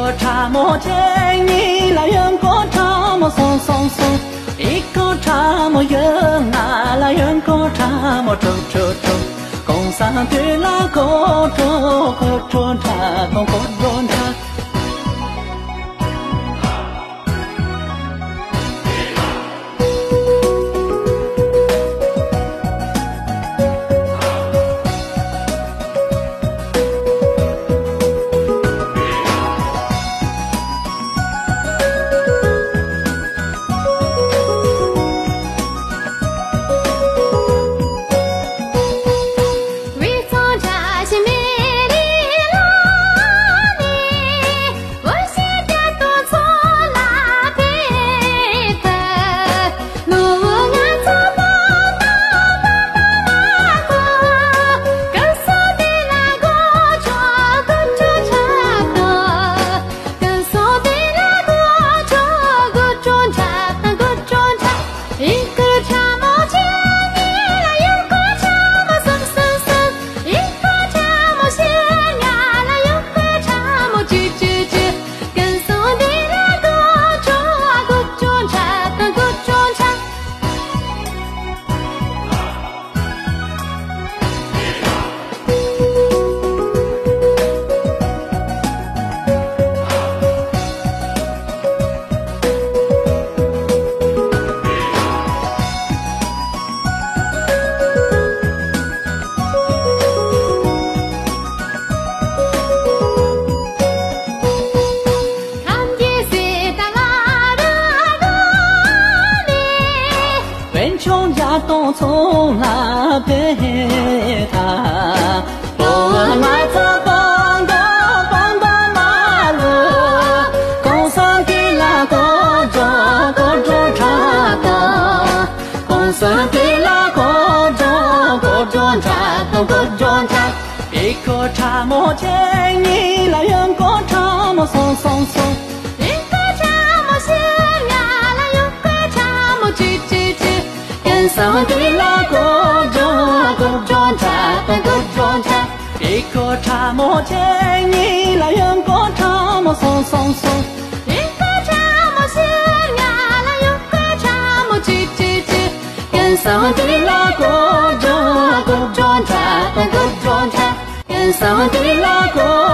个茶沫见你来人个茶沫松松松，一个茶沫人啊来人个茶沫抽抽抽，共三对啦个桌茶共个桌茶。穷家东从那边他，我来自帮的马路，共三的那个桌茶的，共三的那个桌茶，一个茶沫见你来人个茶沫松松松。三对啦个桌茶，一个茶沫见你来人个茶沫松松松，一个茶沫线呀啦有个茶沫吱吱吱，跟三对啦个桌茶，跟三对啦个。